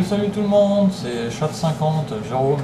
Salut tout le monde, c'est Chat50, Jérôme.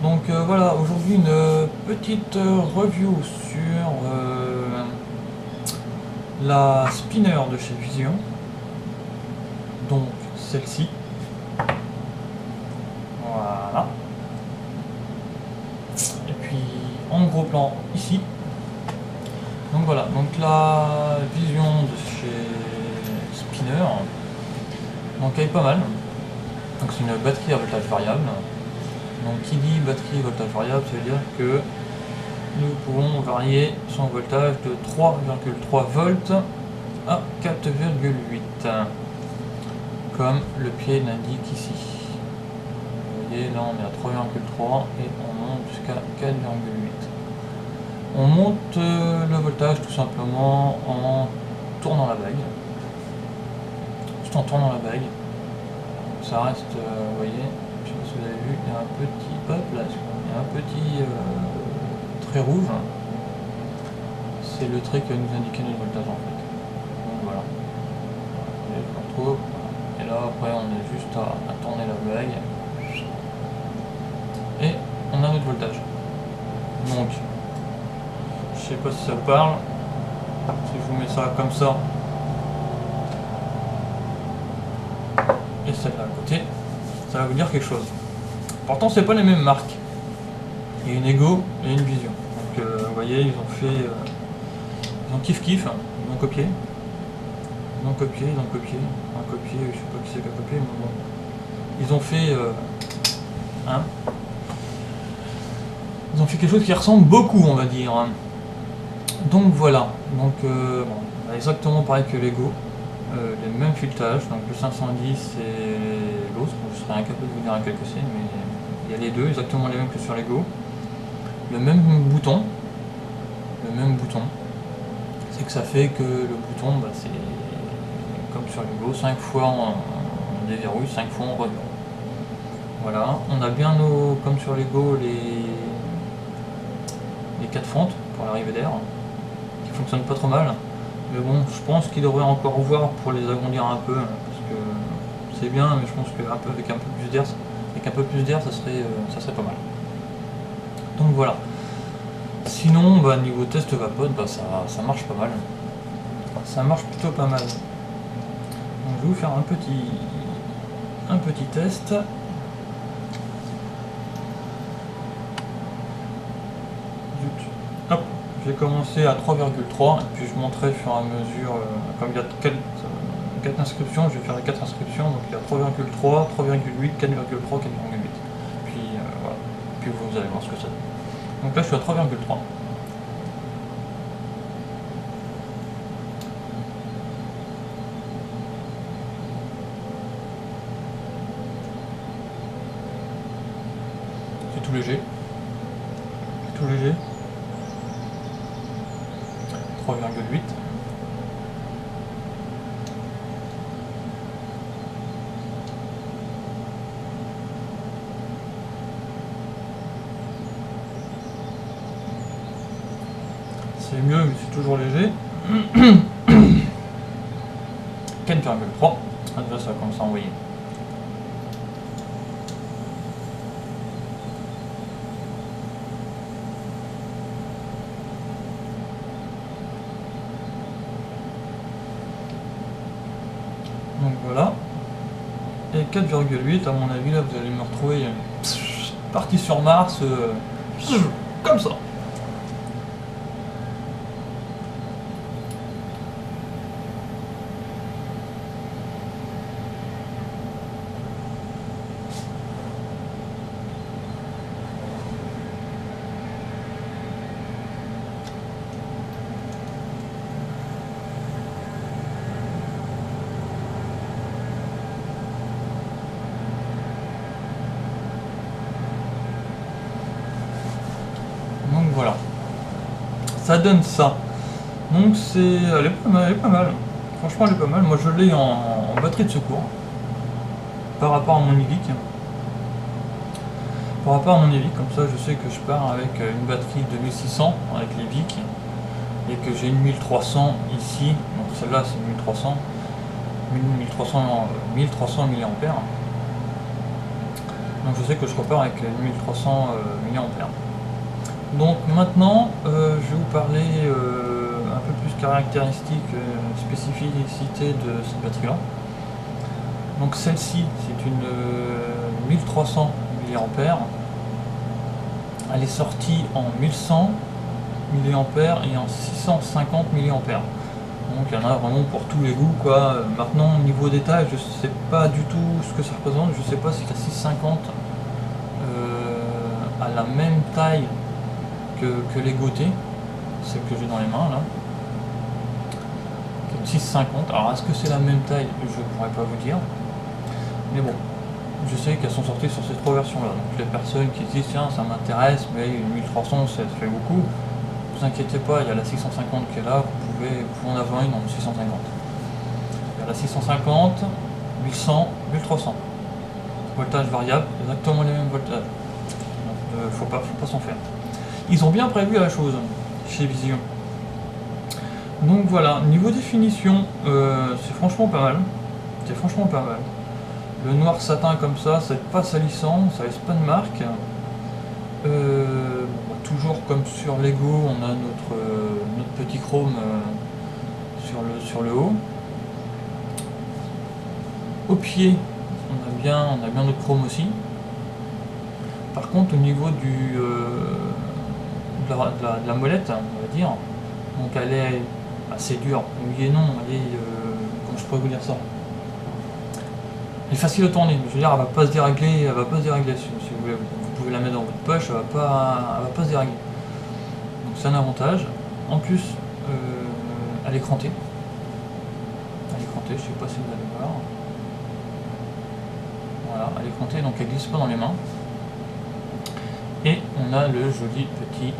Donc voilà, aujourd'hui une petite review sur la spinner de chez Vision. Donc celle-ci. Voilà. Et puis en gros plan ici. Donc voilà, donc la Vision de chez Spinner. Donc elle est pas mal. Donc c'est une batterie à voltage variable. Donc qui dit batterie à voltage variable, ça veut dire que nous pouvons varier son voltage de 3,3 volts à 4,8 comme le pied l'indique ici. Vous voyez, là on est à 3,3 et on monte jusqu'à 4,8. On monte le voltage tout simplement en tournant la bague. Juste en tournant la bague. Ça reste, vous voyez, je sais pas si vous avez vu, il y a un petit hop là, il y a un petit trait rouge. C'est le trait qui va nous indiquer notre voltage en fait. Donc voilà. Je le retrouve. Et là après on est juste à tourner la bague. Et on a notre voltage. Donc, je sais pas si ça vous parle. Si je vous mets ça comme ça. Et celle-là à côté, ça va vous dire quelque chose. Pourtant c'est pas les mêmes marques. Il y a une Ego et une Vision. Donc vous voyez, ils ont fait ils ont kiff, ils ont copié. Ils ont copié, je sais pas qui c'est qui a copié, mais bon. Ils ont fait ils ont fait quelque chose qui ressemble beaucoup, on va dire. Donc voilà. Donc bon, exactement pareil que l'Ego. Les mêmes filetages, donc le 510 et l'autre, je serais incapable de vous dire lequel que c'est, mais il y a les deux, exactement les mêmes que sur l'Ego. Le même bouton, c'est que ça fait que le bouton, bah, c'est comme sur l'Ego, 5 fois on déverrouille, 5 fois on reverrouille. Voilà, on a bien nos, comme sur l'Ego, les 4 fentes pour l'arrivée d'air, qui fonctionnent pas trop mal. Mais bon, je pense qu'il devrait encore voir pour les agrandir un peu, parce que c'est bien, mais je pense qu'avec un peu plus d'air, ça serait pas mal. Donc voilà. Sinon, bah, niveau test vapote, bah, ça marche pas mal. Ça marche plutôt pas mal. Donc je vais vous faire un petit test. Hop. Je vais commencer à 3,3 et puis je montrerai au fur et à mesure, comme il y a 4 inscriptions, je vais faire les 4 inscriptions, donc il y a 3,3, 3,8, 4,3, 4,8. Puis voilà, puis vous allez voir ce que ça donne. Donc là je suis à 3,3. C'est tout léger. C'est tout léger. 3,8. C'est mieux, mais c'est toujours léger. 4,3. Ah, déjà ça commence à envoyer. Donc voilà. Et 4,8, à mon avis, là vous allez me retrouver parti sur Mars, comme ça. Donc voilà, ça donne ça. Donc elle est pas mal. Franchement elle est pas mal. Moi je l'ai en batterie de secours par rapport à mon Ivic. Par pour rapport à mon avis, comme ça je sais que je pars avec une batterie de 1600 avec les VIC et que j'ai une 1300 ici, donc celle-là c'est 1300 mAh. Donc je sais que je repars avec 1300 mAh. Donc maintenant je vais vous parler un peu plus caractéristiques, spécificité de cette batterie là. Donc celle-ci c'est une 1300 mAh. Elle est sortie en 1100 mAh et en 650 mAh. Donc il y en a vraiment pour tous les goûts quoi. Maintenant niveau détail je sais pas du tout ce que ça représente, je sais pas si la 650 a la même taille que les Goté, celle que j'ai dans les mains là. 650, alors est-ce que c'est la même taille, je pourrais pas vous dire. Mais bon, je sais qu'elles sont sorties sur ces trois versions là. Donc les personnes qui disent tiens ça m'intéresse mais une 1300 ça fait beaucoup, ne vous inquiétez pas, il y a la 650 qui est là, vous pouvez en avoir une en 650. Il y a la 650, 1100, 1300. Voltage variable, exactement les mêmes voltages. Donc faut pas s'en faire. Ils ont bien prévu la chose chez Vision. Donc voilà, niveau définition, c'est franchement pas mal. C'est franchement pas mal. Le noir satin comme ça c'est pas salissant, ça laisse pas de marque. Toujours comme sur Lego, on a notre petit chrome sur le haut. Au pied, on a bien notre chrome aussi. Par contre, au niveau de la molette, on va dire, donc elle est assez dure. Oui et non, elle est, comment je pourrais vous dire ça? Elle est facile à tourner, je veux dire, elle va pas se dérégler, si vous voulez. Vous pouvez la mettre dans votre poche, elle va pas se dérégler. Donc c'est un avantage. En plus, elle est crantée. Je sais pas si vous allez voir. Voilà, elle est crantée, donc elle glisse pas dans les mains. Et on a le joli petit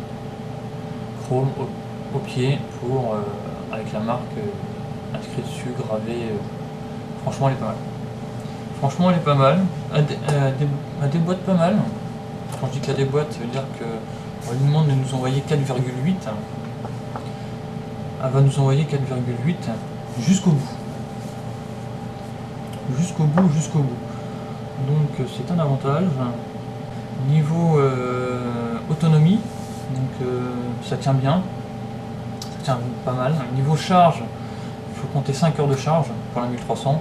chrome au pied avec la marque inscrite dessus, gravée. Franchement, elle est pas mal. Franchement, elle est pas mal. Elle déboîte pas mal. Quand je dis qu'elle déboîte, ça veut dire qu'on lui demande de nous envoyer 4,8. Elle va nous envoyer 4,8 jusqu'au bout. Jusqu'au bout. Donc c'est un avantage. Niveau autonomie, donc ça tient bien. Ça tient pas mal. Niveau charge, il faut compter 5 heures de charge pour la 1300.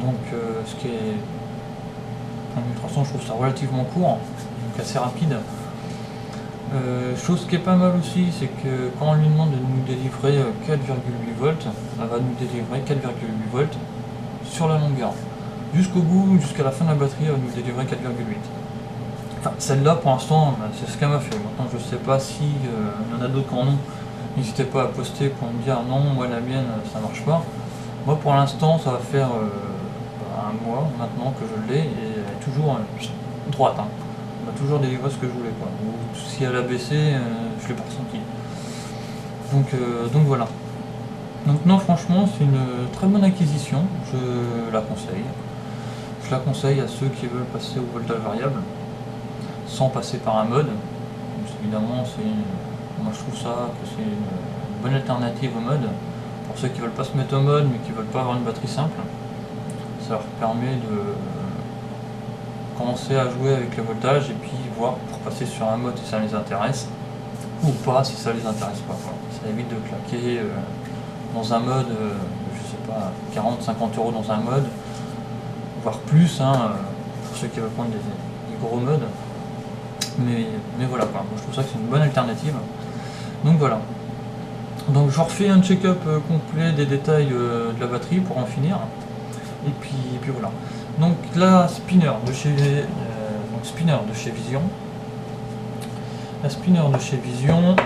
Donc ce qui est en 1300 je trouve ça relativement court, donc assez rapide. Chose qui est pas mal aussi, c'est que quand on lui demande de nous délivrer 4,8 volts, elle va nous délivrer 4,8 volts sur la longueur. Jusqu'au bout, jusqu'à la fin de la batterie, elle va nous délivrer 4,8. Enfin, celle-là pour l'instant, c'est ce qu'elle m'a fait. Maintenant je sais pas si y en a d'autres qui en ont. N'hésitez pas à poster pour me dire non, moi la mienne ça marche pas. Moi pour l'instant ça va faire un mois maintenant que je l'ai et elle est toujours droite. Hein. Elle m'a toujours délivré ce que je voulais. Quoi. Ou si elle a baissé, je l'ai pas ressenti. Donc voilà. Donc non, franchement c'est une très bonne acquisition, je la conseille. Je la conseille à ceux qui veulent passer au voltage variable sans passer par un mode. Donc, évidemment moi je trouve ça que c'est une bonne alternative au mode. Pour ceux qui veulent pas se mettre au mode mais qui veulent pas avoir une batterie simple, ça leur permet de commencer à jouer avec le voltage et puis voir pour passer sur un mode si ça les intéresse ou pas si ça les intéresse pas. Voilà. Ça évite de claquer dans un mode, je sais pas, 40-50 € dans un mode, voire plus, hein, pour ceux qui veulent prendre des gros modes. Mais voilà quoi, moi, je trouve ça que c'est une bonne alternative. Donc voilà. Donc je refais un check-up complet des détails de la batterie pour en finir. Et puis voilà. Donc la spinner de chez Vision. La spinner de chez Vision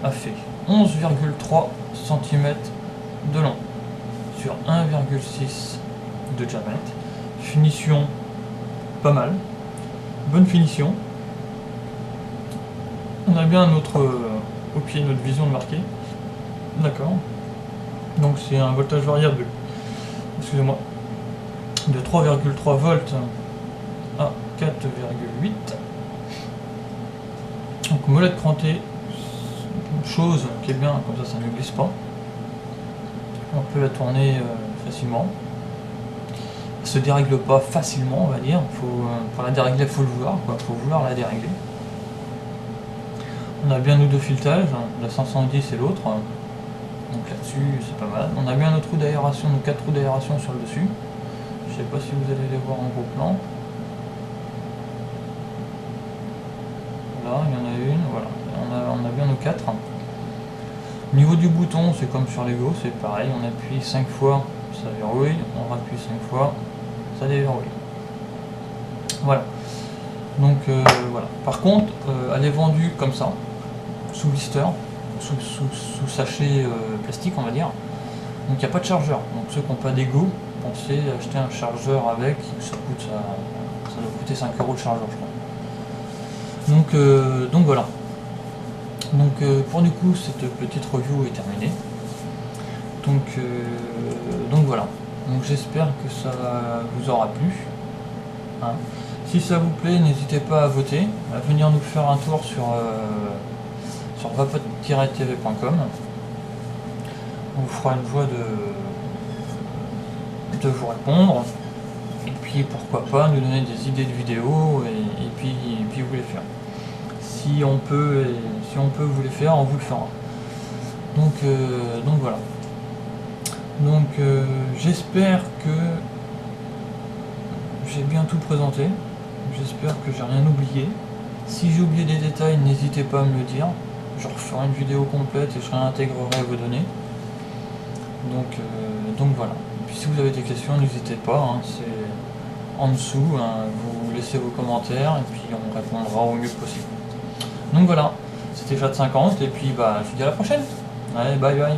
a fait 11,3 cm de long sur 1,6 de diamètre. Finition pas mal. Bonne finition. On a bien au pied notre Vision de marqué. D'accord. Donc c'est un voltage variable, excusez-moi, de 3,3 volts à 4,8. Donc molette crantée, chose qui est bien, comme ça ne glisse pas. On peut la tourner facilement. Elle se dérègle pas facilement, on va dire. Pour la dérégler, il faut le vouloir, faut vouloir la dérégler. On a bien nos deux filetages, la 510 et l'autre. Donc là-dessus, c'est pas mal. On a bien nos trous d'aération, nos 4 trous d'aération sur le dessus. Je sais pas si vous allez les voir en gros plan. Là, il y en a une, voilà. On a bien nos 4. Au niveau du bouton, c'est comme sur Lego, c'est pareil. On appuie 5 fois, ça verrouille. On appuie 5 fois, ça déverrouille. Voilà. Donc voilà. Par contre, elle est vendue comme ça, sous blister, sous sachet plastique, on va dire. Donc il n'y a pas de chargeur. Donc ceux qui n'ont pas d'ego, pensez acheter un chargeur avec, ça doit coûter 5 € le chargeur, je crois. Donc voilà. Donc pour du coup, cette petite review est terminée. Donc voilà. Donc j'espère que ça vous aura plu. Hein. Si ça vous plaît, n'hésitez pas à voter, à venir nous faire un tour sur vapote-tv.com. On vous fera une joie de vous répondre. Et puis pourquoi pas nous donner des idées de vidéos et puis vous les faire. Si on peut vous les faire, on vous le fera. Donc voilà. Donc j'espère que j'ai bien tout présenté. J'espère que j'ai rien oublié. Si j'ai oublié des détails, n'hésitez pas à me le dire. Je referai une vidéo complète et je réintégrerai vos données. Donc voilà. Et puis si vous avez des questions, n'hésitez pas. Hein, c'est en dessous. Hein, vous laissez vos commentaires et puis on répondra au mieux possible. Donc voilà. C'était Chat50 et puis je vous dis à la prochaine. Allez, bye bye.